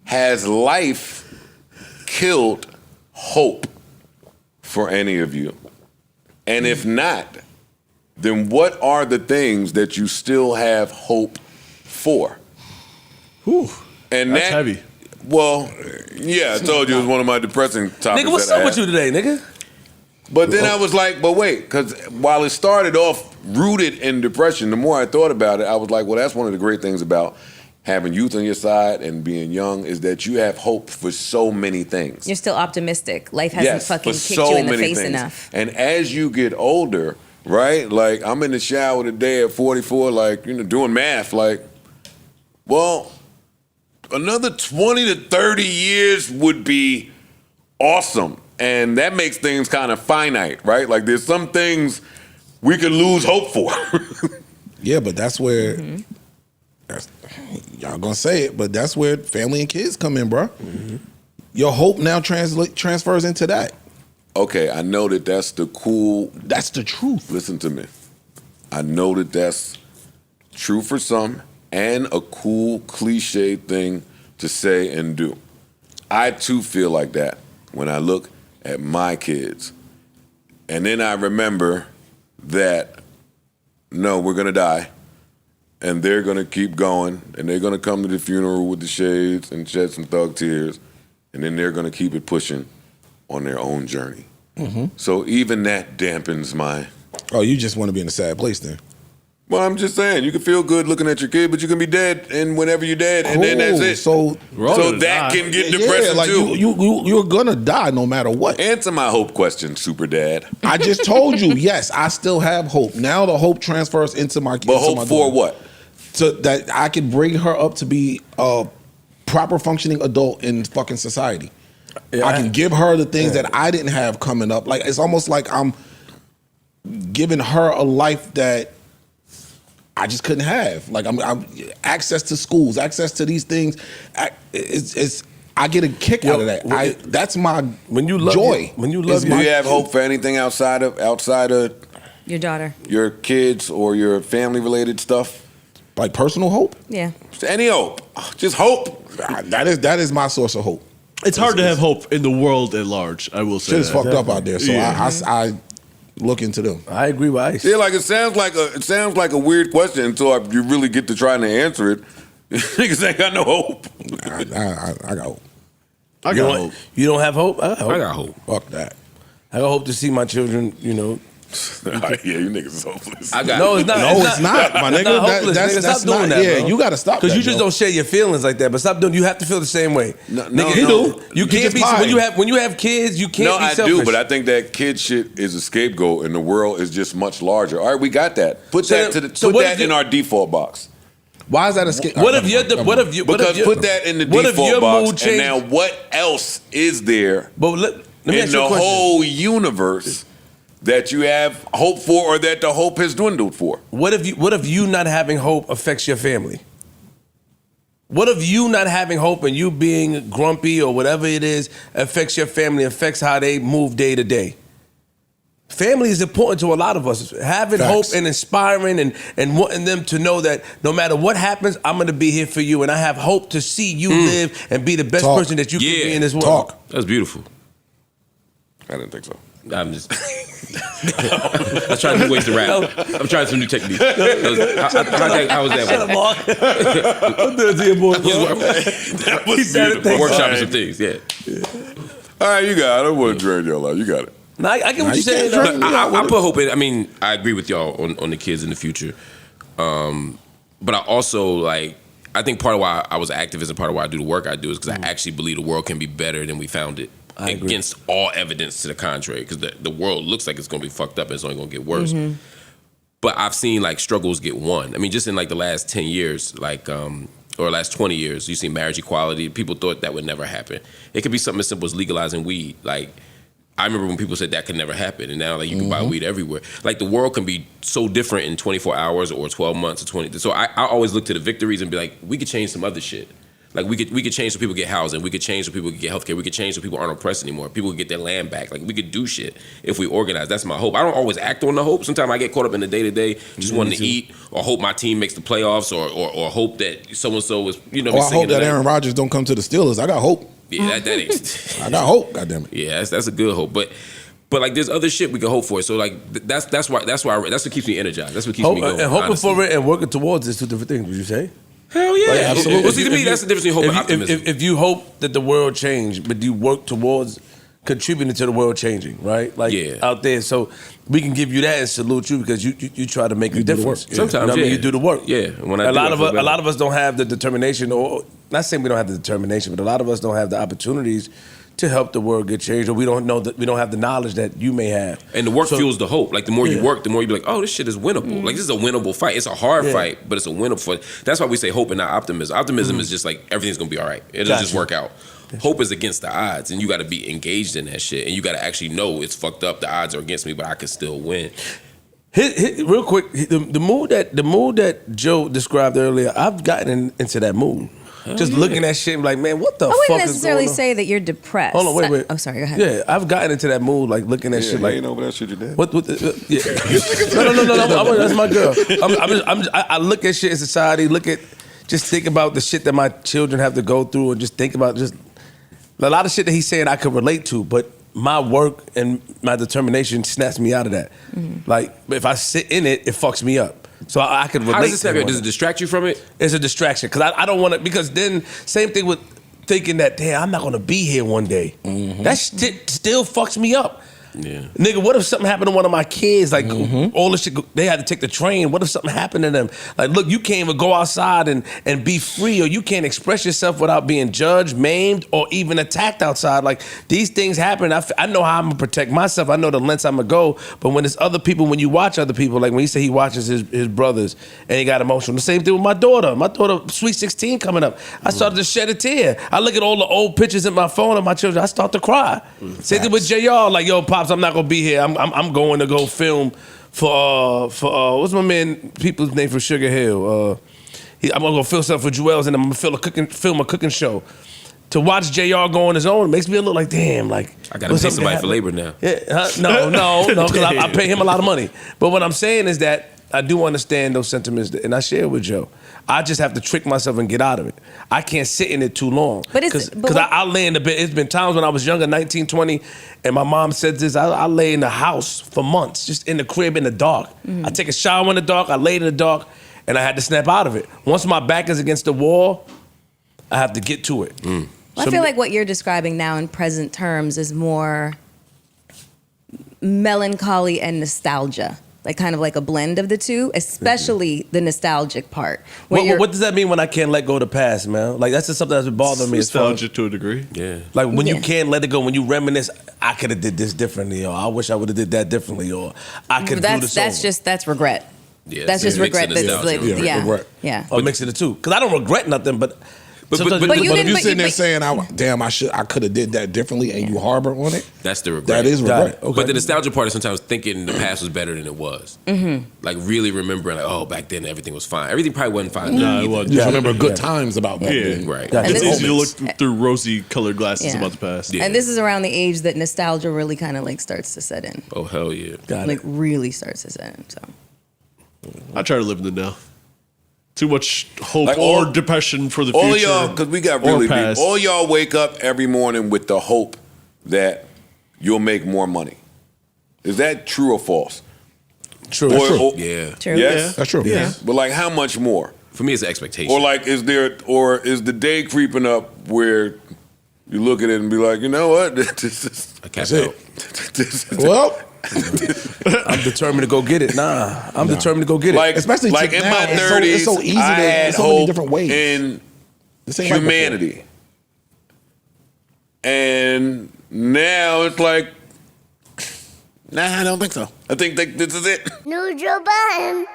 has life killed hope for any of you? And if not, then what are the things that you still have hope for? Whew, and that's heavy. Well, yeah, I told you it was one of my depressing topics. Nigga, what's up with you today, nigga? But then I was like, but wait, because while it started off rooted in depression, the more I thought about it, I was like, well, that's one of the great things about having youth on your side and being young is that you have hope for so many things. You're still optimistic. Life hasn't fucking kicked you in the face enough. And as you get older, right, like I'm in the shower today at 44, like, doing math, like, well, another 20 to 30 years would be awesome. And that makes things kind of finite, right? Like there's some things we could lose hope for. Yeah, but that's where, y'all gonna say it, but that's where family and kids come in, bro. Mm-hmm. Your hope now transfers into that. Okay, I know that's the truth. Listen to me. I know that's true for some and a cool cliche thing to say and do. I too feel like that when I look at my kids. And then I remember that, no, we're gonna die. And they're gonna keep going. And they're gonna come to the funeral with the shades and shed some thug tears. And then they're gonna keep it pushing on their own journey. Mm-hmm. So even that dampens my... Oh, you just want to be in a sad place then? Well, I'm just saying, you can feel good looking at your kid, but you can be dead, and whenever you're dead, and then that's it. So that can get depressing like too. You're gonna die no matter what. Answer my hope question, super dad. I just told you, yes, I still have hope. Now the hope transfers into my kids. But hope for what? So that I can bring her up to be a proper functioning adult in fucking society. Yeah, I can give her the things that I didn't have coming up. Like it's almost like I'm giving her a life that I just couldn't have. Like I'm access to schools, access to these things. I get a kick out of that. That's my joy. Do you have hope for anything outside of your daughter, your kids, or your family related stuff? Like personal hope? Yeah. Just any hope. Just hope. That is my source of hope. It's hard to have hope in the world at large, I will say. Shit is fucked up out there, so I look into them. I agree with Ice. Yeah, like it sounds like a weird question until you really get to trying to answer it. Niggas ain't got no hope. I got hope. I got hope. You don't have hope? I got hope. Fuck that. I got hope to see my children, Yeah, you niggas is hopeless. No, it's not. It's not, my nigga. Not hopeless, nigga. Stop doing that, yeah, bro. you got to stop. Because you just don't share your feelings like that. But stop doing. You have to feel the same way. No, you do. You can't be when you have kids. You can't. be selfish. I do, but I think that kid shit is a scapegoat, and the world is just much larger. All right, we got that. Put that in our default box. Why is that a scapegoat? Put that in the default box, and now what else is there in the whole universe that you have hope for, or that the hope has dwindled for? What if you not having hope affects your family? What if you not having hope and you being grumpy or whatever it is affects your family, affects how they move day to day? Family is important to a lot of us. Having hope and inspiring and wanting them to know that no matter what happens, I'm going to be here for you, and I have hope to see you live and be the best person that you can be in this world. That's beautiful. I didn't think so. I'm just... I was trying new ways to rap. I'm trying some new techniques. How was that? Shut up, Mark. I'm doing it to your boy. That was beautiful. Workshopping some things, yeah. All right, you got it. I don't want to drain y'all out. You got it. No, I get what you're saying. I put hope in. I mean, I agree with y'all on the kids in the future. But I also, I think part of why I was an activist and part of why I do the work I do is because I actually believe the world can be better than we found it. Against all evidence to the contrary, because the world looks like it's going to be fucked up and it's only going to get worse. Mm-hmm. But I've seen struggles get won. I mean, just in the last 10 years, or last 20 years, you see marriage equality. People thought that would never happen. It could be something as simple as legalizing weed. I remember when people said that could never happen, and now you can buy weed everywhere. The world can be so different in 24 hours or 12 months or 20. So I always look to the victories and be like, we could change some other shit. Like we could change so people get housing. We could change so people get healthcare. We could change so people aren't oppressed anymore. People could get their land back. Like we could do shit if we organize. That's my hope. I don't always act on the hope. Sometimes I get caught up in the day to day, just wanting to eat, or hope my team makes the playoffs, or hope that so and so is I hope that Aaron Rodgers don't come to the Steelers. I got hope. Yeah, that ain't. I got hope. Goddamn it. Yeah, that's a good hope, but like there's other shit we can hope for. So like that's what keeps me energized. That's what keeps me going. And hoping honestly. for it and working towards it is two different things. Would you say? Hell yeah, Like, absolutely. Well, see, to me, that's the difference between hope and optimism. If you hope that the world changed, but you work towards contributing to the world changing, right? Like out there, so we can give you that and salute you because you try to make a difference. Sometimes, you know what I mean, you do the work. Yeah, when a lot of us don't have the determination, or not saying we don't have the determination, but a lot of us don't have the opportunities to help the world get changed, or we don't know that we don't have the knowledge that you may have. And the work fuels the hope. Like the more you work, the more you be like, oh, this shit is winnable. Like this is a winnable fight. It's a hard fight, but it's a winnable fight. That's why we say hope and not optimism. Optimism is just like everything's gonna be all right. It'll just work out. Hope is against the odds, and you got to be engaged in that shit, and you got to actually know it's fucked up. The odds are against me, but I can still win. Real quick, the mood that Joe described earlier, I've gotten into that mood. Just looking at shit like, man, what the fuck is going on? I wouldn't necessarily say that you're depressed. Hold on, wait. Oh, sorry, go ahead. Yeah, I've gotten into that mood, like looking at shit like. Ain't over that shit you did. What yeah. No, that's my girl. I look at shit in society, just think about the shit that my children have to go through, and just think about just a lot of shit that he's saying I could relate to, but my work and my determination snaps me out of that. Mm-hmm. Like, if I sit in it, it fucks me up. So I could relate. How does it snap you? to Does it distract you from it? It's a distraction because I don't want to. Because then same thing with thinking that damn I'm not gonna be here one day. Mm-hmm. That shit still fucks me up. Yeah. Nigga, what if something happened to one of my kids? Like all this shit, they had to take the train. What if something happened to them? Like, look, you can't even go outside and be free, or you can't express yourself without being judged, maimed, or even attacked outside. Like, these things happen. I know how I'm gonna protect myself. I know the lengths I'm gonna go. But when it's other people, when you watch other people, like when he say he watches his brothers and he got emotional. The same thing with my daughter. My daughter, Sweet 16 coming up. I started to shed a tear. I look at all the old pictures in my phone of my children. I start to cry. Same thing with JR. Like, yo, Pops, I'm not gonna be here. I'm going to go film for what's my man people's name for Sugar Hill. I'm gonna go film something for Joel's, and I'm gonna film a cooking show. To watch JR go on his own, it makes me look like damn. Like I gotta pay somebody for labor now. Yeah, no, because I pay him a lot of money. But what I'm saying is that I do understand those sentiments, and I share with Joe. I just have to trick myself and get out of it. I can't sit in it too long. Because I lay in the bed. It's been times when I was younger, 19, 20, and my mom said this, I lay in the house for months, just in the crib in the dark. I take a shower in the dark, I laid in the dark, and I had to snap out of it. Once my back is against the wall, I have to get to it. Well, I feel like what you're describing now in present terms is more melancholy and nostalgia. Like kind of like a blend of the two, especially the nostalgic part. What does that mean when I can't let go of the past, man? Like that's just something that's been bothering me. Nostalgia to a degree. Yeah. Like when you can't let it go, when you reminisce, I could have did this differently, or I wish I would have did that differently, or I could do this over. That's regret. Yeah, that's just regret. Regret. Yeah. Or mixing the two, because I don't regret nothing, but. But if you sitting there saying, "Damn, I could have did that differently," and you harbor on it, that's the regret. That is regret. Okay. But the nostalgia part is sometimes thinking the past was better than it was. Mm-hmm. Like really remembering, like, oh, back then everything was fine. Everything probably wasn't fine. No, it wasn't. Just remember good times about that. Yeah, right. It's easy to look through rosy-colored glasses about the past. Yeah. And this is around the age that nostalgia really kind of like starts to set in. Oh hell yeah! Really starts to set in. So I try to live in the now. Too much hope or depression for the future. All y'all, because we got really deep. All y'all wake up every morning with the hope that you'll make more money. Is that true or false? True. Yeah. True. Yes, that's true. Yeah. But like, how much more? For me, it's an expectation. Or like, is the day creeping up where you look at it and be like, you know what? That's it. Well. I'm determined to go get it. I'm determined to go get it. Like, especially like in my 30s, it's so easy. I had so many hope different ways in humanity, and now it's like, nah, I don't think so. I think this is it. Neutral Budden.